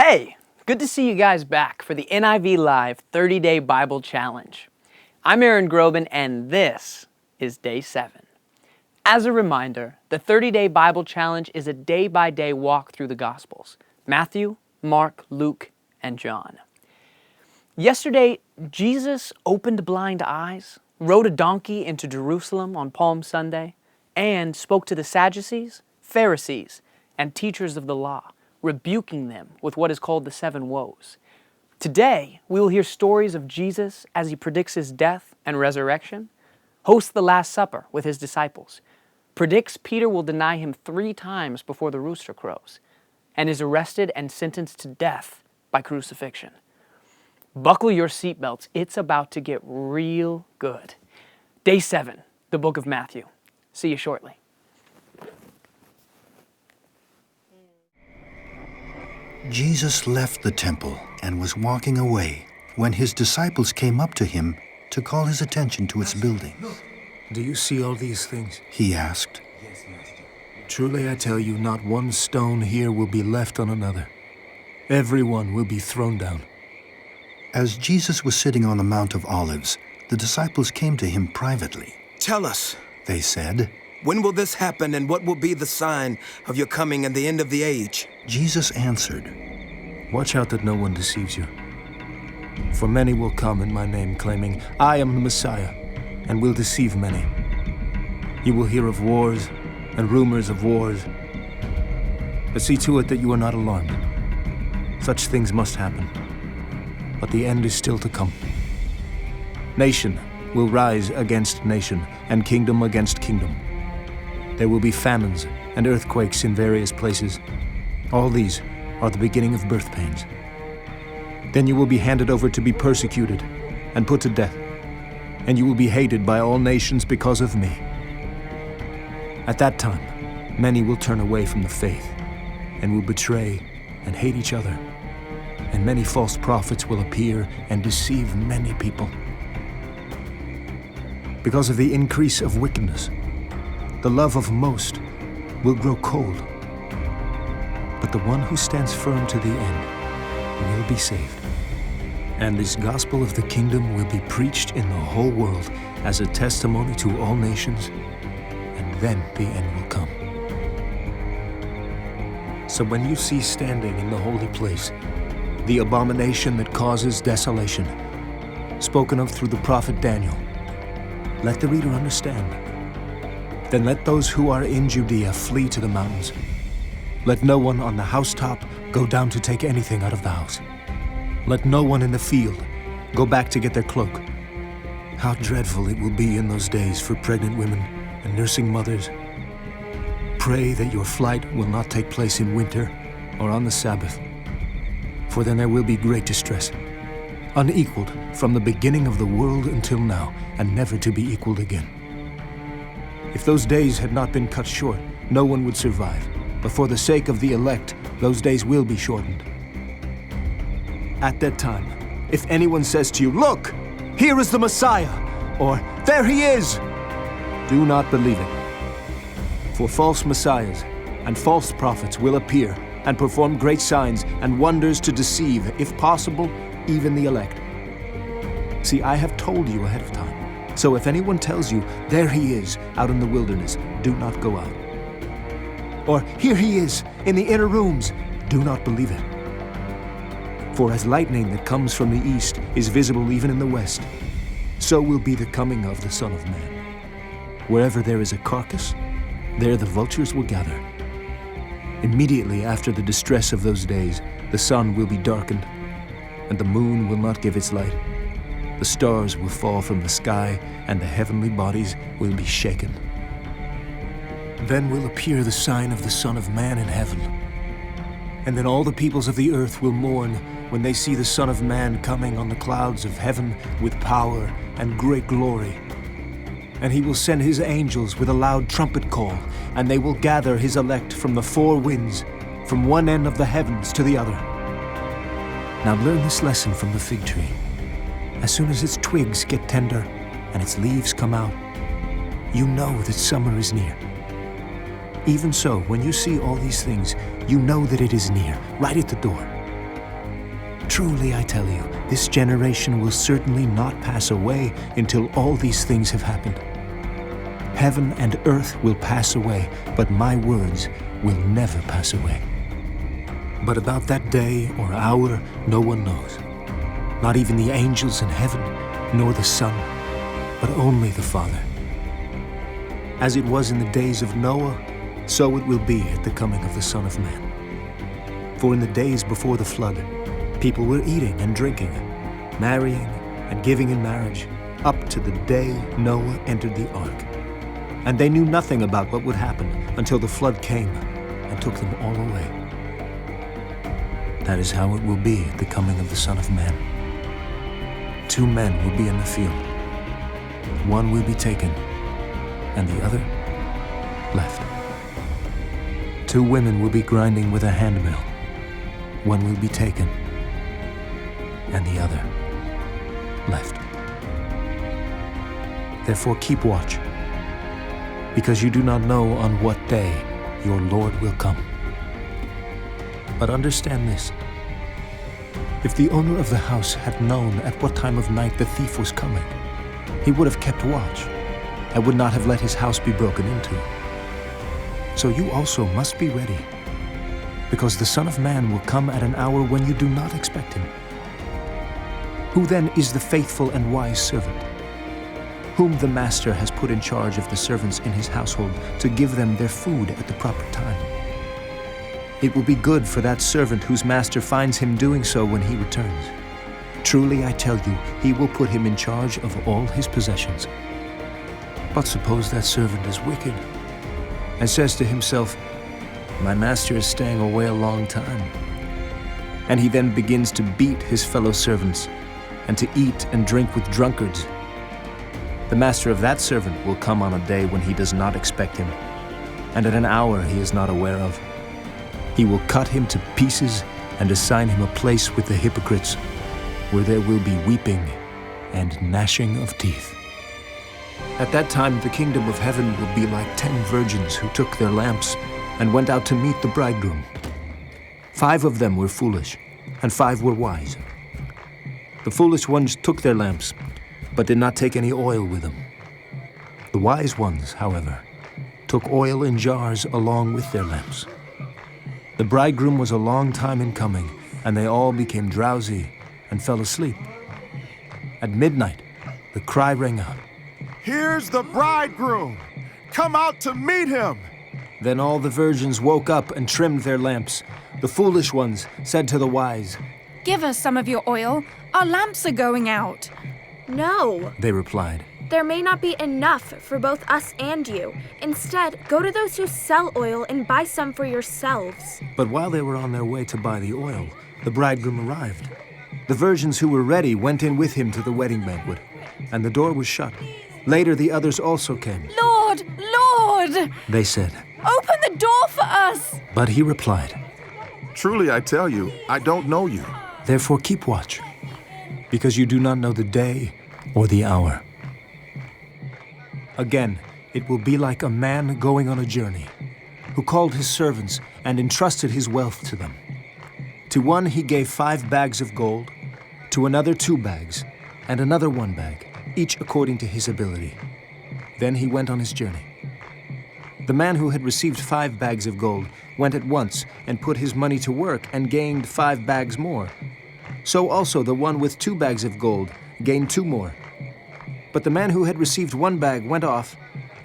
Hey, good to see you guys back for the NIV Live 30-Day Bible Challenge. I'm Aaron Groban, and this is Day 7. As a reminder, the 30-Day Bible Challenge is a day-by-day walk through the Gospels: Matthew, Mark, Luke, and John. Yesterday, Jesus opened blind eyes, rode a donkey into Jerusalem on Palm Sunday, and spoke to the Sadducees, Pharisees, and teachers of the law, rebuking them with what is called the 7 woes. Today, we will hear stories of Jesus as he predicts his death and resurrection, hosts the Last Supper with his disciples, predicts Peter will deny him 3 times before the rooster crows, and is arrested and sentenced to death by crucifixion. Buckle your seatbelts, it's about to get real good. Day 7, the book of Matthew. See you shortly. Jesus left the temple and was walking away when his disciples came up to him to call his attention to its building. Do you see all these things? He asked. Truly I tell you, not one stone here will be left on another. Every one will be thrown down. As Jesus was sitting on the Mount of Olives, the disciples came to him privately. "Tell us," they said, "when will this happen, and what will be the sign of your coming and the end of the age?" Jesus answered, Watch out that no one deceives you. For many will come in my name, claiming, I am the Messiah, and will deceive many. You will hear of wars and rumors of wars. But see to it that you are not alarmed. Such things must happen, but the end is still to come. Nation will rise against nation, and kingdom against kingdom. There will be famines and earthquakes in various places. All these are the beginning of birth pains. Then you will be handed over to be persecuted and put to death, and you will be hated by all nations because of me. At that time, many will turn away from the faith and will betray and hate each other, and many false prophets will appear and deceive many people. Because of the increase of wickedness, the love of most will grow cold. But the one who stands firm to the end will be saved. And this gospel of the kingdom will be preached in the whole world as a testimony to all nations, and then the end will come. So when you see standing in the holy place the abomination that causes desolation, spoken of through the prophet Daniel, let the reader understand. Then let those who are in Judea flee to the mountains. Let no one on the housetop go down to take anything out of the house. Let no one in the field go back to get their cloak. How dreadful it will be in those days for pregnant women and nursing mothers. Pray that your flight will not take place in winter or on the Sabbath, for then there will be great distress, unequaled from the beginning of the world until now, and never to be equaled again. If those days had not been cut short, no one would survive. But for the sake of the elect, those days will be shortened. At that time, if anyone says to you, Look, here is the Messiah, or there he is, do not believe it. For false messiahs and false prophets will appear and perform great signs and wonders to deceive, if possible, even the elect. See, I have told you ahead of time. So if anyone tells you, There he is, out in the wilderness, do not go out. Or, Here he is, in the inner rooms, do not believe it. For as lightning that comes from the east is visible even in the west, so will be the coming of the Son of Man. Wherever there is a carcass, there the vultures will gather. Immediately after the distress of those days, the sun will be darkened, and the moon will not give its light. The stars will fall from the sky, and the heavenly bodies will be shaken. Then will appear the sign of the Son of Man in heaven. And then all the peoples of the earth will mourn when they see the Son of Man coming on the clouds of heaven with power and great glory. And he will send his angels with a loud trumpet call, and they will gather his elect from the 4 winds, from one end of the heavens to the other. Now learn this lesson from the fig tree. As soon as its twigs get tender and its leaves come out, you know that summer is near. Even so, when you see all these things, you know that it is near, right at the door. Truly, I tell you, this generation will certainly not pass away until all these things have happened. Heaven and earth will pass away, but my words will never pass away. But about that day or hour, no one knows. Not even the angels in heaven, nor the Son, but only the Father. As it was in the days of Noah, so it will be at the coming of the Son of Man. For in the days before the flood, people were eating and drinking, marrying and giving in marriage, up to the day Noah entered the ark. And they knew nothing about what would happen until the flood came and took them all away. That is how it will be at the coming of the Son of Man. 2 men will be in the field. One will be taken, and the other left. 2 women will be grinding with a handmill. One will be taken, and the other left. Therefore keep watch, because you do not know on what day your Lord will come. But understand this: if the owner of the house had known at what time of night the thief was coming, he would have kept watch and would not have let his house be broken into. So you also must be ready, because the Son of Man will come at an hour when you do not expect him. Who then is the faithful and wise servant, whom the master has put in charge of the servants in his household to give them their food at the proper time? It will be good for that servant whose master finds him doing so when he returns. Truly, I tell you, he will put him in charge of all his possessions. But suppose that servant is wicked and says to himself, "My master is staying away a long time." And he then begins to beat his fellow servants and to eat and drink with drunkards. The master of that servant will come on a day when he does not expect him, and at an hour he is not aware of. He will cut him to pieces and assign him a place with the hypocrites, where there will be weeping and gnashing of teeth. At that time the kingdom of heaven will be like 10 virgins who took their lamps and went out to meet the bridegroom. 5 of them were foolish, and 5 were wise. The foolish ones took their lamps, but did not take any oil with them. The wise ones, however, took oil in jars along with their lamps. The bridegroom was a long time in coming, and they all became drowsy and fell asleep. At midnight, the cry rang out, "Here's the bridegroom! Come out to meet him!" Then all the virgins woke up and trimmed their lamps. The foolish ones said to the wise, "Give us some of your oil. Our lamps are going out." "No," they replied. "there may not be enough for both us and you. Instead, go to those who sell oil and buy some for yourselves." But while they were on their way to buy the oil, the bridegroom arrived. The virgins who were ready went in with him to the wedding banquet, and the door was shut. Later the others also came. "Lord, Lord!" they said. "Open the door for us!" But he replied, "Truly I tell you, I don't know you." "Therefore keep watch, because you do not know the day or the hour." Again, it will be like a man going on a journey, who called his servants and entrusted his wealth to them. To one he gave 5 bags of gold, to another 2 bags, and another 1 bag, each according to his ability. Then he went on his journey. The man who had received 5 bags of gold went at once and put his money to work and gained 5 bags more. So also the one with 2 bags of gold gained 2 more. But the man who had received 1 bag went off,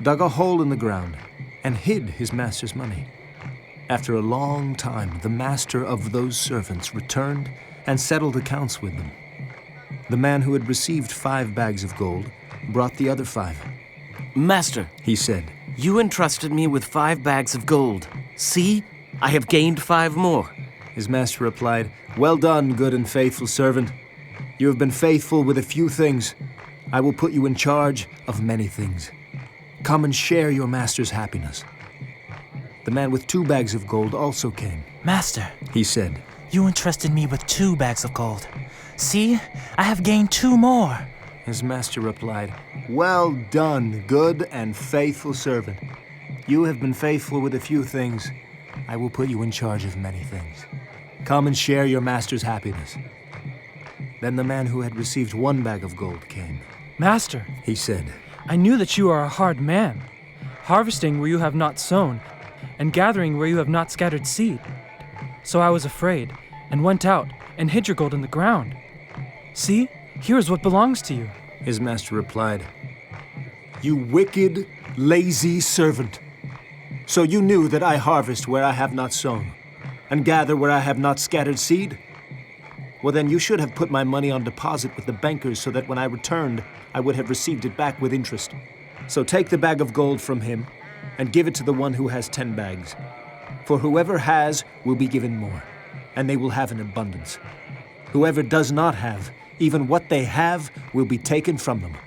dug a hole in the ground, and hid his master's money. After a long time, the master of those servants returned and settled accounts with them. The man who had received 5 bags of gold brought the other 5. "Master," He said, you entrusted me with 5 bags of gold. See, I have gained 5 more. His master replied, "Well done, good and faithful servant. You have been faithful with a few things. I will put you in charge of many things. Come and share your master's happiness." The man with 2 bags of gold also came. "Master," He said, you entrusted me with 2 bags of gold. See, I have gained 2 more. His master replied, "Well done, good and faithful servant. You have been faithful with a few things. I will put you in charge of many things. Come and share your master's happiness." Then the man who had received 1 bag of gold came. Master, He said, I knew that you are a hard man, harvesting where you have not sown, and gathering where you have not scattered seed. So I was afraid, and went out, and hid your gold in the ground. See, here is what belongs to you. His master replied, You wicked, lazy servant. So you knew that I harvest where I have not sown, and gather where I have not scattered seed? Well, then you should have put my money on deposit with the bankers so that when I returned, I would have received it back with interest. So take the bag of gold from him and give it to the one who has 10 bags. For whoever has will be given more, and they will have an abundance. Whoever does not have, even what they have will be taken from them.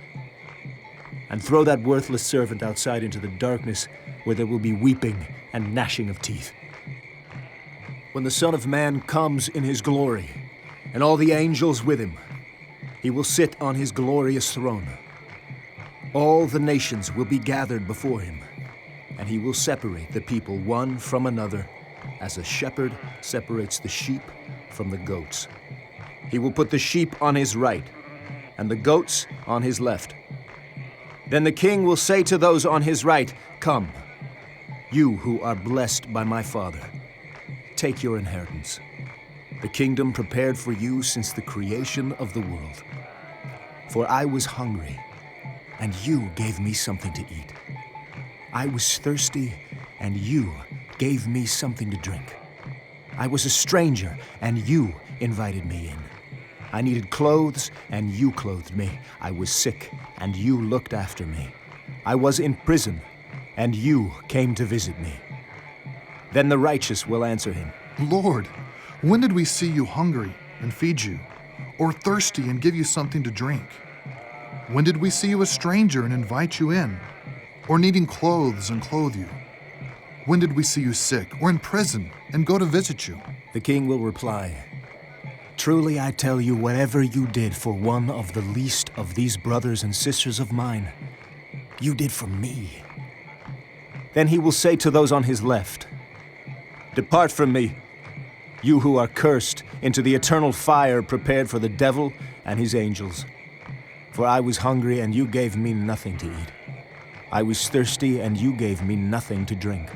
And throw that worthless servant outside into the darkness where there will be weeping and gnashing of teeth. When the Son of Man comes in his glory, and all the angels with him, he will sit on his glorious throne. All the nations will be gathered before him, and he will separate the people one from another, as a shepherd separates the sheep from the goats. He will put the sheep on his right, and the goats on his left. Then the king will say to those on his right, Come, you who are blessed by my Father, take your inheritance, the kingdom prepared for you since the creation of the world. For I was hungry, and you gave me something to eat. I was thirsty, and you gave me something to drink. I was a stranger, and you invited me in. I needed clothes, and you clothed me. I was sick, and you looked after me. I was in prison, and you came to visit me. Then the righteous will answer him, Lord, when did we see you hungry and feed you, or thirsty and give you something to drink? When did we see you a stranger and invite you in, or needing clothes and clothe you? When did we see you sick or in prison and go to visit you? The king will reply, Truly I tell you, whatever you did for one of the least of these brothers and sisters of mine, you did for me. Then he will say to those on his left, Depart from me, you who are cursed, into the eternal fire prepared for the devil and his angels. For I was hungry, and you gave me nothing to eat. I was thirsty, and you gave me nothing to drink.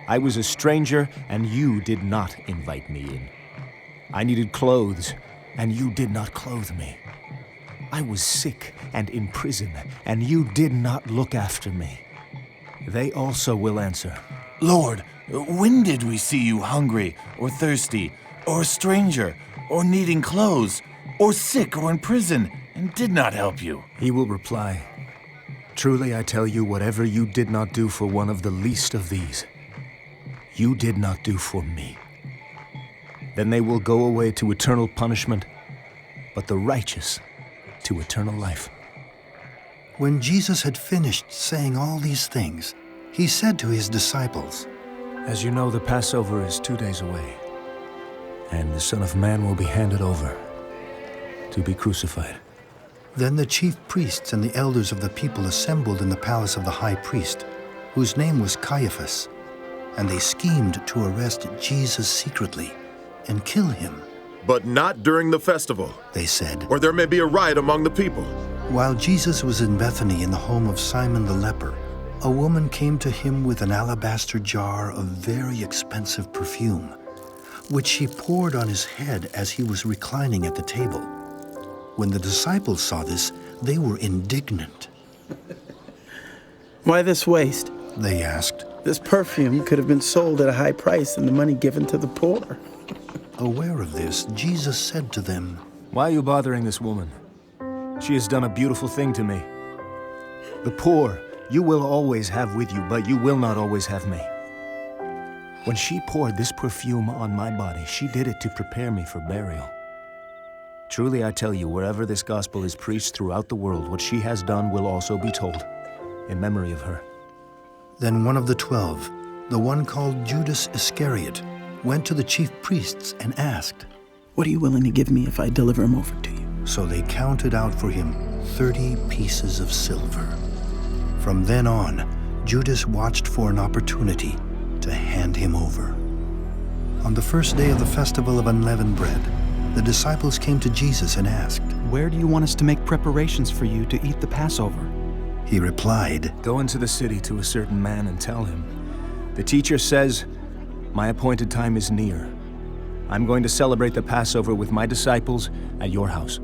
I was a stranger, and you did not invite me in. I needed clothes, and you did not clothe me. I was sick and in prison, and you did not look after me. They also will answer, Lord, when did we see you hungry or thirsty, or a stranger, or needing clothes, or sick or in prison, and did not help you? He will reply, Truly I tell you, whatever you did not do for one of the least of these, you did not do for me. Then they will go away to eternal punishment, but the righteous to eternal life. When Jesus had finished saying all these things, he said to his disciples, As you know, the Passover is 2 days away, and the Son of Man will be handed over to be crucified. Then the chief priests and the elders of the people assembled in the palace of the high priest, whose name was Caiaphas, and they schemed to arrest Jesus secretly and kill him. But not during the festival, they said, or there may be a riot among the people. While Jesus was in Bethany in the home of Simon the leper, a woman came to him with an alabaster jar of very expensive perfume, which she poured on his head as he was reclining at the table. When the disciples saw this, they were indignant. Why this waste? They asked. This perfume could have been sold at a high price and the money given to the poor. Aware of this, Jesus said to them, Why are you bothering this woman? She has done a beautiful thing to me. The poor you will always have with you, but you will not always have me. When she poured this perfume on my body, she did it to prepare me for burial. Truly I tell you, wherever this gospel is preached throughout the world, what she has done will also be told, in memory of her. Then one of the 12, the one called Judas Iscariot, went to the chief priests and asked, What are you willing to give me if I deliver him over to you? So they counted out for him 30 pieces of silver. From then on, Judas watched for an opportunity to hand him over. On the first day of the festival of unleavened bread, the disciples came to Jesus and asked, "Where do you want us to make preparations for you to eat the Passover?" He replied, "Go into the city to a certain man and tell him, 'The teacher says, my appointed time is near. I'm going to celebrate the Passover with my disciples at your house.'"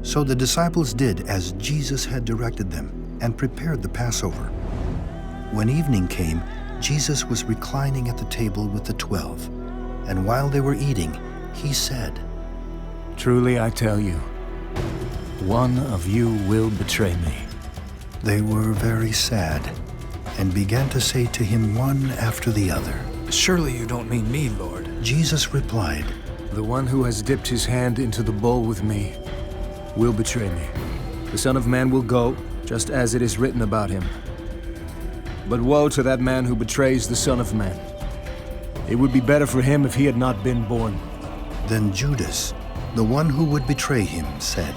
So the disciples did as Jesus had directed them and prepared the Passover. When evening came, Jesus was reclining at the table with the 12, and while they were eating, he said, "Truly I tell you, one of you will betray me." They were very sad and began to say to him one after the other, "Surely you don't mean me, Lord." Jesus replied, "The one who has dipped his hand into the bowl with me will betray me. The Son of Man will go, just as it is written about him. But woe to that man who betrays the Son of Man. It would be better for him if he had not been born." Then Judas, the one who would betray him, said,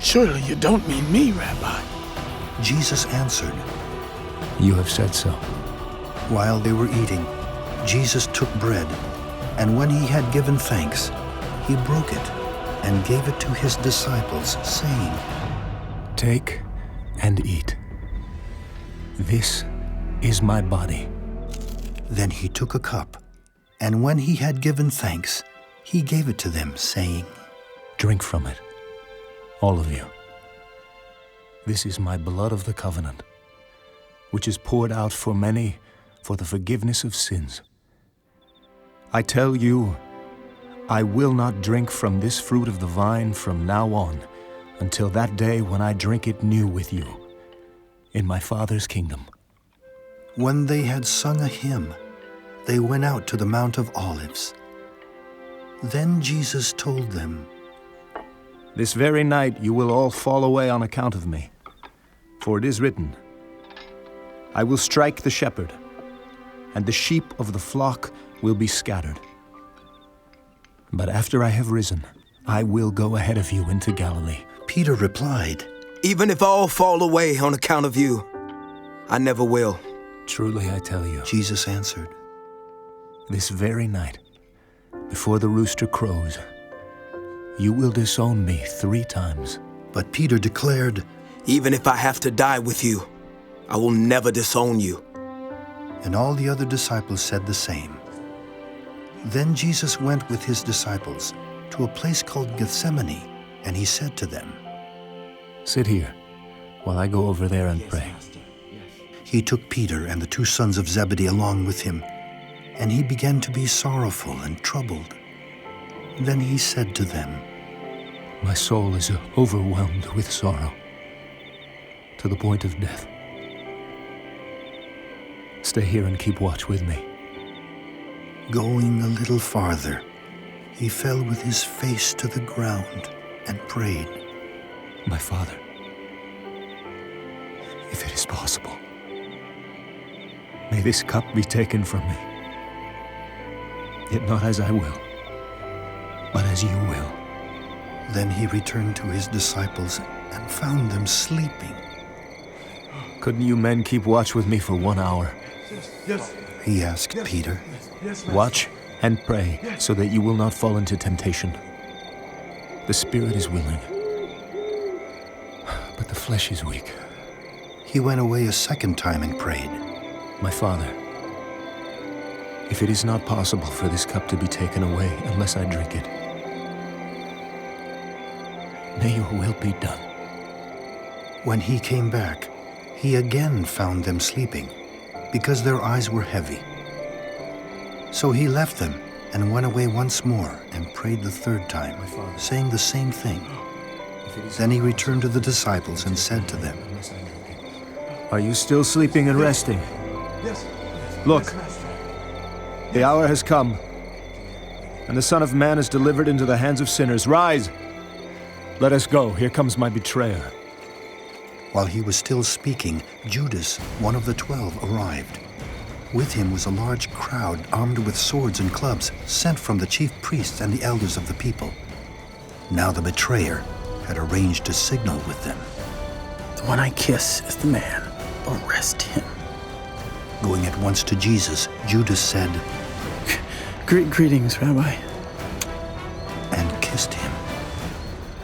"Surely you don't mean me, Rabbi." Jesus answered, "You have said so." While they were eating, Jesus took bread, and when he had given thanks, he broke it and gave it to his disciples, saying, "Take and eat. This is my body." Then he took a cup, and when he had given thanks, he gave it to them, saying, "Drink from it, all of you. This is my blood of the covenant, which is poured out for many for the forgiveness of sins. I tell you, I will not drink from this fruit of the vine from now on until that day when I drink it new with you in my Father's kingdom." When they had sung a hymn, they went out to the Mount of Olives. Then Jesus told them, "This very night you will all fall away on account of me. For it is written, I will strike the shepherd, and the sheep of the flock will be scattered. But after I have risen, I will go ahead of you into Galilee." Peter replied, "Even if all fall away on account of you, I never will." "Truly I tell you," Jesus answered, "this very night, before the rooster crows, you will disown me 3 times. But Peter declared, "Even if I have to die with you, I will never disown you." And all the other disciples said the same. Then Jesus went with his disciples to a place called Gethsemane, and he said to them, "Sit here while I go over there and pray." He took Peter and the 2 sons of Zebedee along with him, and he began to be sorrowful and troubled. Then he said to them, "My soul is overwhelmed with sorrow, to the point of death. Stay here and keep watch with me." Going a little farther, he fell with his face to the ground and prayed, "My Father, if it is possible, may this cup be taken from me. Yet not as I will, but as you will." Then he returned to his disciples and found them sleeping. "Couldn't you men keep watch with me for 1 hour?" He asked Peter. "Watch and pray so that you will not fall into temptation. The spirit is willing, but the flesh is weak." He went away a second time and prayed, "My Father, if it is not possible for this cup to be taken away unless I drink it, may your will be done." When he came back, he again found them sleeping, because their eyes were heavy. So he left them and went away once more and prayed the 3rd time, saying the same thing. Then he returned to the disciples and said to them, "Are you still sleeping and resting? Look, the hour has come, and the Son of Man is delivered into the hands of sinners. Rise, let us go. Here comes my betrayer." While he was still speaking, Judas, one of the 12, arrived. With him was a large crowd armed with swords and clubs, sent from the chief priests and the elders of the people. Now the betrayer had arranged to signal with them. "The one I kiss is the man. Arrest him." Going at once to Jesus, Judas said, Greetings, Rabbi," and kissed kissed him.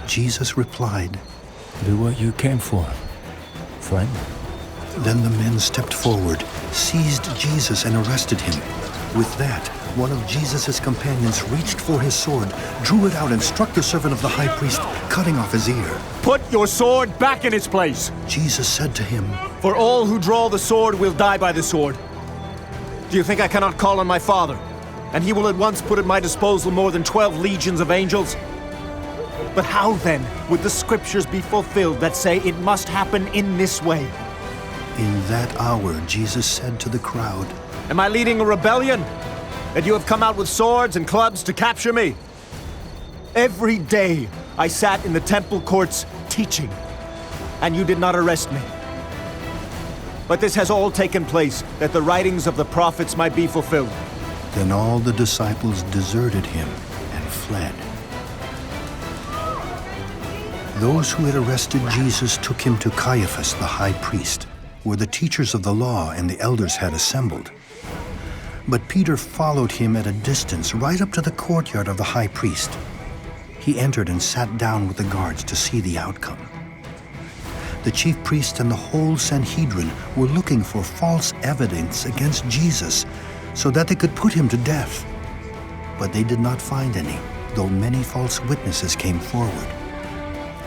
Jesus replied, Do what you came for, friend. Then the men stepped forward, seized Jesus, and arrested him. With that, one of Jesus' companions reached for his sword, drew it out, and struck the servant of the high priest, cutting off his ear. Put your sword back in its place. Jesus said to him, For all who draw the sword will die by the sword. Do you think I cannot call on my Father, and he will at once put at my disposal more than 12 legions of angels? But how then would the scriptures be fulfilled that say it must happen in this way? In that hour, Jesus said to the crowd, Am I leading a rebellion, that you have come out with swords and clubs to capture me? Every day I sat in the temple courts teaching, and you did not arrest me. But this has all taken place that the writings of the prophets might be fulfilled. Then all the disciples deserted him and fled. Those who had arrested Jesus took him to Caiaphas, the high priest, where the teachers of the law and the elders had assembled. But Peter followed him at a distance, right up to the courtyard of the high priest. He entered and sat down with the guards to see the outcome. The chief priests and the whole Sanhedrin were looking for false evidence against Jesus so that they could put him to death. But they did not find any, though many false witnesses came forward.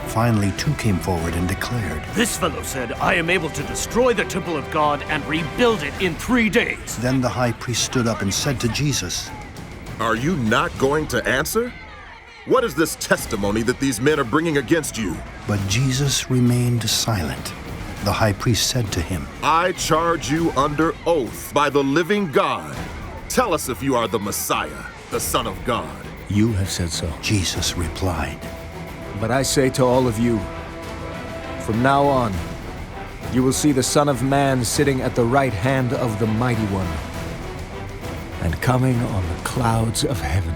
Finally, two came forward and declared, This fellow said, I am able to destroy the temple of God and rebuild it in 3 days. Then the high priest stood up and said to Jesus, Are you not going to answer? What is this testimony that these men are bringing against you? But Jesus remained silent. The high priest said to him, I charge you under oath by the living God. Tell us if you are the Messiah, the Son of God. You have said so. Jesus replied, But I say to all of you, from now on, you will see the Son of Man sitting at the right hand of the Mighty One, and coming on the clouds of heaven.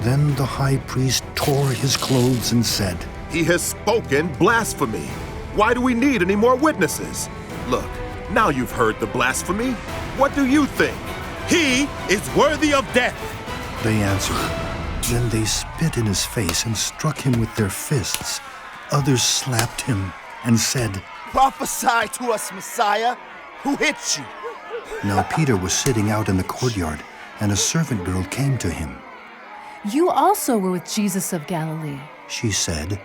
Then the high priest tore his clothes and said, He has spoken blasphemy. Why do we need any more witnesses? Look, now you've heard the blasphemy. What do you think? He is worthy of death. They answered. Then they spit in his face and struck him with their fists. Others slapped him and said, Prophesy to us, Messiah. Who hit you? Now Peter was sitting out in the courtyard, and a servant girl came to him. You also were with Jesus of Galilee, She said,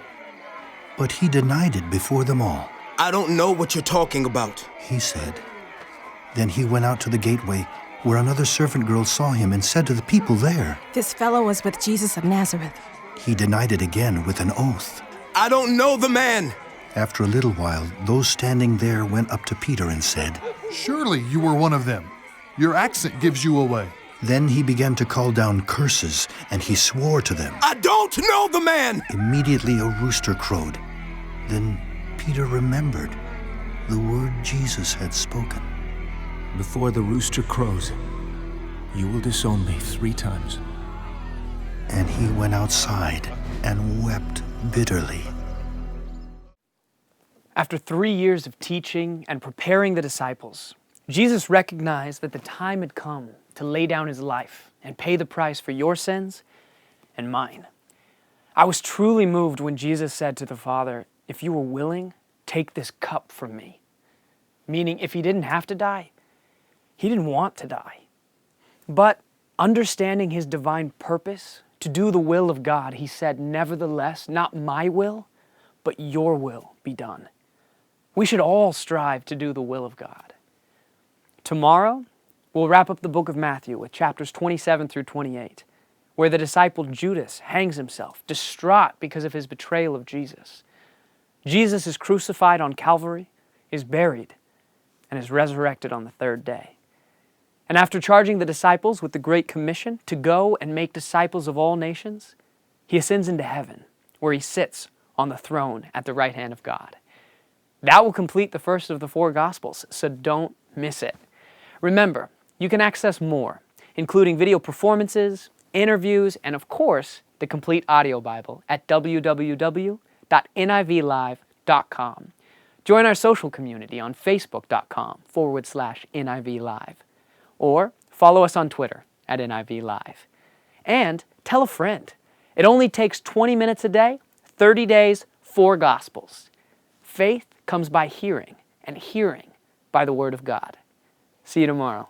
but he denied it before them all. I don't know what you're talking about, he said. Then he went out to the gateway, where another servant girl saw him and said to the people there, This fellow was with Jesus of Nazareth. He denied it again with an oath. I don't know the man. After a little while, those standing there went up to Peter and said, Surely you were one of them. Your accent gives you away. Then he began to call down curses, and he swore to them. I don't know the man! Immediately a rooster crowed. Then Peter remembered the word Jesus had spoken. Before the rooster crows, you will disown me 3 times. And he went outside and wept bitterly. After 3 years of teaching and preparing the disciples, Jesus recognized that the time had come to lay down his life and pay the price for your sins and mine. I was truly moved when Jesus said to the Father, if you were willing, take this cup from me. Meaning, if he didn't have to die, he didn't want to die. But understanding his divine purpose to do the will of God, he said, nevertheless, not my will, but your will be done. We should all strive to do the will of God. Tomorrow, we'll wrap up the book of Matthew with chapters 27 through 28, where the disciple Judas hangs himself, distraught because of his betrayal of Jesus. Jesus is crucified on Calvary, is buried, and is resurrected on the 3rd day. And after charging the disciples with the Great Commission to go and make disciples of all nations, he ascends into heaven, where he sits on the throne at the right hand of God. That will complete the first of the 4 Gospels, so don't miss it. Remember, you can access more, including video performances, interviews, and of course, the complete audio Bible at www.nivlive.com. Join our social community on facebook.com/NIVLive. Or follow us on Twitter at NIVLive. And tell a friend. It only takes 20 minutes a day, 30 days, 4 Gospels. Faith comes by hearing, and hearing by the Word of God. See you tomorrow.